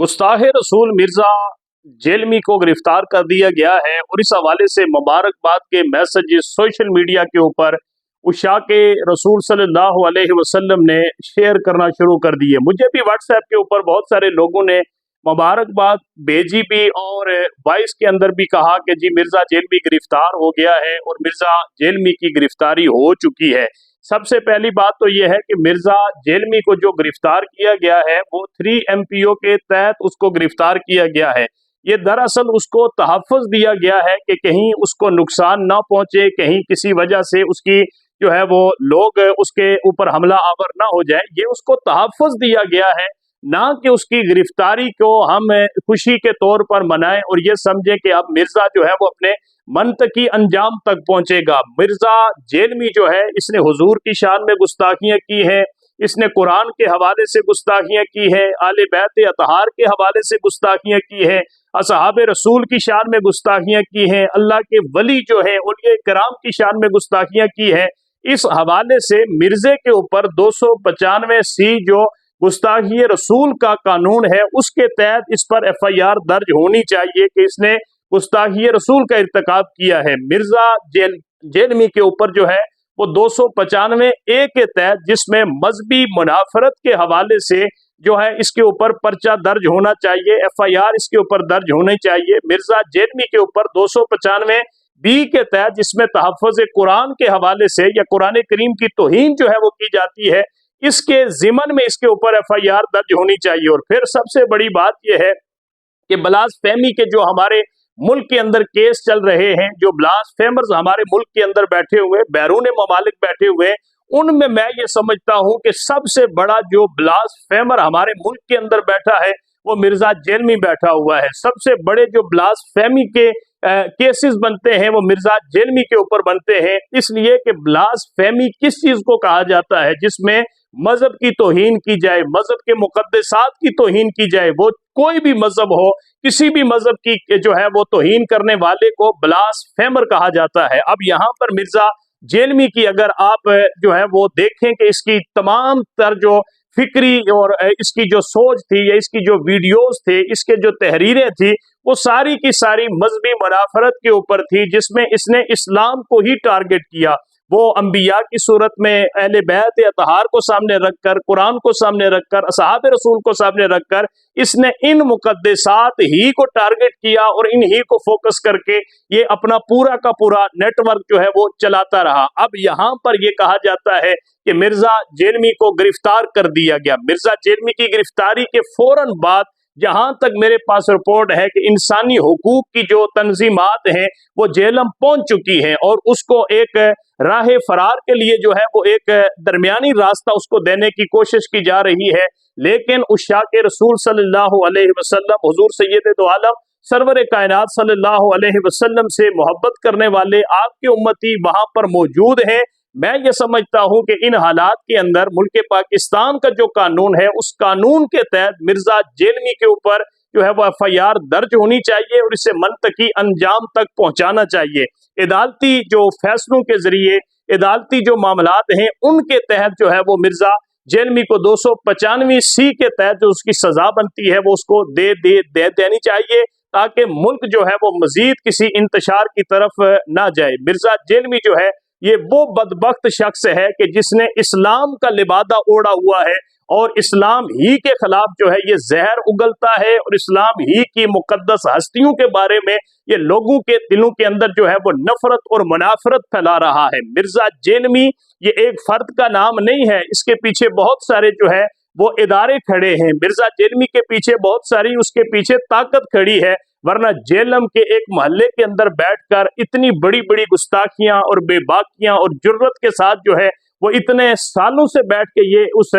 गुस्ताख रसूल मिर्जा जेलमी को गिरफ्तार कर दिया गया है और इस हवाले से मुबारकबाद के मैसेजेस सोशल मीडिया के ऊपर उशाक रसूल सल्लल्लाहु अलैहि वसल्लम ने शेयर करना शुरू कर दिए। मुझे भी व्हाट्सएप के ऊपर बहुत सारे लोगों ने मुबारकबाद भेजी भी और वॉइस के अंदर भी कहा कि जी मिर्जा जेलमी गिरफ्तार हो गया है और मिर्जा जेलमी की गिरफ्तारी हो चुकी है। सबसे पहली बात तो यह है कि मिर्जा जेलमी को जो गिरफ्तार किया गया है वो 3MPO के तहत उसको गिरफ्तार किया गया है। ये दरअसल उसको तहफ़्फ़ुज़ दिया गया है कि कहीं उसको नुकसान ना पहुंचे, कहीं किसी वजह से उसकी जो है वो लोग उसके ऊपर हमला आवर ना हो जाए। ये उसको तहफ़्फ़ुज़ दिया गया है, ना कि उसकी गिरफ्तारी को हम खुशी के तौर पर मनाएं और ये समझें कि अब मिर्जा जो है वो अपने मनतकी अंजाम तक पहुंचेगा। मिर्जा जेलमी जो है इसने हुजूर की शान में गुस्ताखियां की है, इसने कुरान के हवाले से गुस्ताखियां की है, आले बैत अतहार के हवाले से गुस्ताखियां की है, असहाबे रसूल की शान में गुस्ताखियां की हैं, अल्लाह के वली जो है औलिया कराम की शान में गुस्ताखियां की है। इस हवाले से मिर्जे के ऊपर 295C जो गुस्ताखी रसूल का कानून है उसके तहत इस पर FIR दर्ज होनी चाहिए कि इसने गुस्ताखी रसूल का इर्तिकाब किया है। मिर्जा जेलमी के ऊपर जो है वो 295A के तहत, जिसमें मजहबी मुनाफरत के हवाले से जो है इसके ऊपर पर्चा दर्ज होना चाहिए, FIR इसके ऊपर दर्ज होनी चाहिए। मिर्जा जेलमी के ऊपर 295B के तहत, जिसमें तहफ़्फ़ुज़ कुरान के हवाले से या कुरान करीम की तौहीन जो है वो की जाती है, इसके जिमन में इसके ऊपर FIR दर्ज होनी चाहिए। और फिर सबसे बड़ी बात यह है कि ब्लास्फेमी के जो हमारे मुल्क के अंदर केस चल रहे हैं, जो ब्लास्फेमर्स हमारे मुल्क के अंदर बैठे हुए, बैरून ममालिक बैठे हुए, उनमें मैं ये समझता हूं कि सबसे बड़ा जो ब्लास्फेमर हमारे मुल्क के अंदर बैठा है वो मिर्जा जेलमी बैठा हुआ है। सबसे बड़े जो ब्लास्फेमी के केसेस बनते हैं वो मिर्जा जेलमी के ऊपर बनते हैं, इसलिए कि ब्लास्फेमी किस चीज को कहा जाता है जिसमें मजहब की तौहीन की जाए, मजहब के मुकद्दसात की तौहीन की जाए। वो कोई भी मजहब हो, किसी भी मजहब की जो है वो तौहीन करने वाले को ब्लास्फेमर कहा जाता है। अब यहाँ पर मिर्जा जेलमी की अगर आप जो है वो देखें कि इसकी तमाम तर जो फिक्री और इसकी जो सोच थी या इसकी जो वीडियोस थे, इसके जो तहरीरें थी, वो सारी की सारी मजहबी मुनाफरत के ऊपर थी, जिसमें इसने इस्लाम को ही टारगेट किया। वो अंबिया की सूरत में अहले बैत अतहार को सामने रखकर, कुरान को सामने रखकर, असहाब रसूल को सामने रखकर इसने इन मुकद्दसात ही को टारगेट किया और इन्हीं को फोकस करके ये अपना पूरा का पूरा नेटवर्क जो है वो चलाता रहा। अब यहाँ पर ये कहा जाता है कि मिर्जा जेलमी को गिरफ्तार कर दिया गया। मिर्जा जेलमी की गिरफ्तारी के फौरन बाद जहां तक मेरे पास रिपोर्ट है कि इंसानी हुकूक की जो तंजीमात हैं वो जेलम पहुंच चुकी हैं और उसको एक राह फरार के लिए जो है वो एक दरमियानी रास्ता उसको देने की कोशिश की जा रही है। लेकिन उशाक रसूल सल्लल्लाहु अलैहि वसल्लम, हुजूर सैयद दो आलम सरवर कायनात सल्लल्लाहु अलैहि वसल्लम से मोहब्बत करने वाले आपके उम्मती वहां पर मौजूद हैं। मैं ये समझता हूं कि इन हालात के अंदर मुल्क पाकिस्तान का जो कानून है उस कानून के तहत मिर्जा जेलमी के ऊपर जो है वो FIR दर्ज होनी चाहिए और इसे मनतकी अंजाम तक पहुंचाना चाहिए। अदालती जो फैसलों के जरिए, अदालती जो मामलात हैं उनके तहत जो है वो मिर्जा जेलमी को 295C के तहत जो उसकी सजा बनती है वो उसको दे देनी चाहिए, ताकि मुल्क जो है वो मजीद किसी इंतशार की तरफ ना जाए। मिर्जा जेलमी जो है ये वो बदबख्त शख्स है कि जिसने इस्लाम का लिबादा ओढ़ा हुआ है और इस्लाम ही के खिलाफ जो है ये जहर उगलता है और इस्लाम ही की मुकद्दस हस्तियों के बारे में ये लोगों के दिलों के अंदर जो है वो नफरत और मुनाफरत फैला रहा है। मिर्जा जेलमी ये एक फर्द का नाम नहीं है, इसके पीछे बहुत सारे जो है वो इदारे खड़े हैं। मिर्जा जेलमी के पीछे बहुत सारी उसके पीछे ताकत खड़ी है, वरना जेलम के एक मोहल्ले के अंदर बैठकर इतनी बड़ी बड़ी गुस्ताखियां और बेबाकियां और जुर्रत के साथ जो है वो इतने सालों से बैठ के ये उस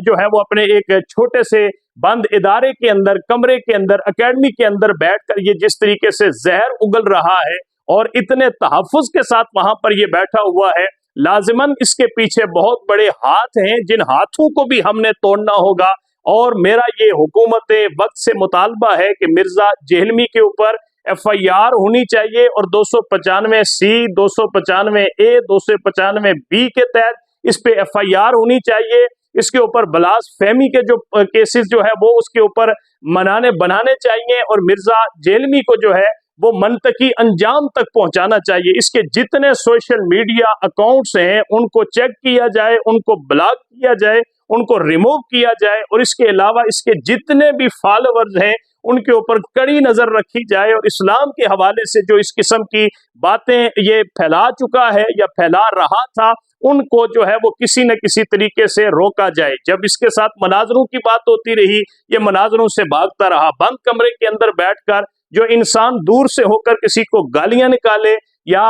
जो है वो अपने एक छोटे से बंद इदारे के अंदर, कमरे के अंदर, एकेडमी के अंदर बैठकर ये जिस तरीके से जहर उगल रहा है और इतने तहफ़्फ़ुज़ के साथ वहां पर ये बैठा हुआ है, लाजिमन इसके पीछे बहुत बड़े हाथ हैं जिन हाथों को भी हमने तोड़ना होगा। और मेरा ये हुकूमत वक्त से मुतालबा है कि मिर्जा जेलमी के ऊपर FIR होनी चाहिए और 295C, 295A, 295B के तहत इस पे FIR होनी चाहिए। اس کے اوپر بلاس فہمی کے جو کیسز جو ہے وہ اس کے اوپر بنانے چاہیے، اور مرزا جیلمی کو جو ہے وہ منطقی انجام تک پہنچانا چاہیے۔ اس کے جتنے سوشل میڈیا اکاؤنٹس ہیں ان کو چیک کیا جائے، ان کو بلاک کیا جائے، ان کو ریموو کیا جائے، اور اس کے علاوہ اس کے جتنے بھی فالوورز ہیں ان کے اوپر کڑی نظر رکھی جائے، اور اسلام کے حوالے سے جو اس قسم کی باتیں یہ پھیلا چکا ہے یا پھیلا رہا تھا ان کو جو ہے وہ کسی نہ کسی طریقے سے روکا جائے۔ جب اس کے ساتھ مناظروں کی بات ہوتی رہی، یہ مناظروں سے بھاگتا رہا، بند کمرے کے اندر بیٹھ کر جو انسان دور سے ہو کر کسی کو گالیاں نکالے یا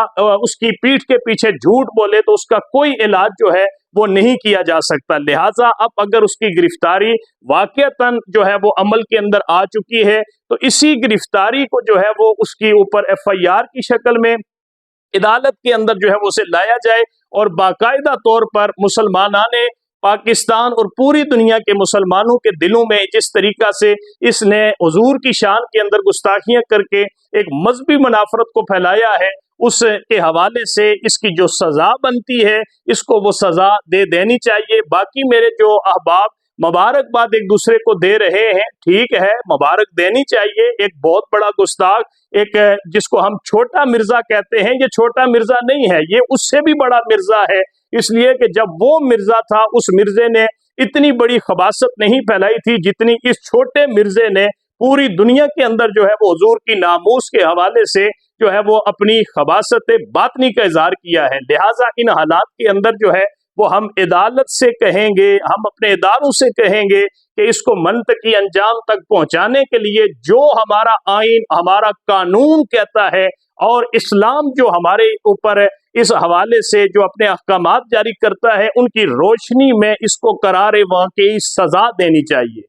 اس کی پیٹھ کے پیچھے جھوٹ بولے تو اس کا کوئی علاج جو ہے وہ نہیں کیا جا سکتا۔ لہٰذا اب اگر اس کی گرفتاری واقعتاً جو ہے وہ عمل کے اندر آ چکی ہے تو اسی گرفتاری کو جو ہے وہ اس کی اوپر FIR کی شکل میں عدالت کے اندر جو ہے وہ اسے لایا جائے، اور باقاعدہ طور پر مسلمانان پاکستان اور پوری دنیا کے مسلمانوں کے دلوں میں جس طریقہ سے اس نے حضور کی شان کے اندر گستاخیاں کر کے ایک مذہبی منافرت کو پھیلایا ہے، اس کے حوالے سے اس کی جو سزا بنتی ہے اس کو وہ سزا دے دینی چاہیے۔ باقی میرے جو احباب مبارکباد ایک دوسرے کو دے رہے ہیں، ٹھیک ہے، مبارک دینی چاہیے۔ ایک بہت بڑا گستاخ، ایک جس کو ہم چھوٹا مرزا کہتے ہیں، یہ چھوٹا مرزا نہیں ہے، یہ اس سے بھی بڑا مرزا ہے، اس لیے کہ جب وہ مرزا تھا اس مرزے نے اتنی بڑی خباثت نہیں پھیلائی تھی جتنی اس چھوٹے مرزے نے پوری دنیا کے اندر جو ہے وہ حضور کی ناموس کے حوالے سے جو ہے وہ اپنی خباثت باطنی کا اظہار کیا ہے۔ لہٰذا ان حالات کے اندر جو ہے وہ ہم عدالت سے کہیں گے، ہم اپنے اداروں سے کہیں گے کہ اس کو منطقی انجام تک پہنچانے کے لیے جو ہمارا آئین، ہمارا قانون کہتا ہے، اور اسلام جو ہمارے اوپر اس حوالے سے جو اپنے احکامات جاری کرتا ہے ان کی روشنی میں اس کو قرار واقعی سزا دینی چاہیے۔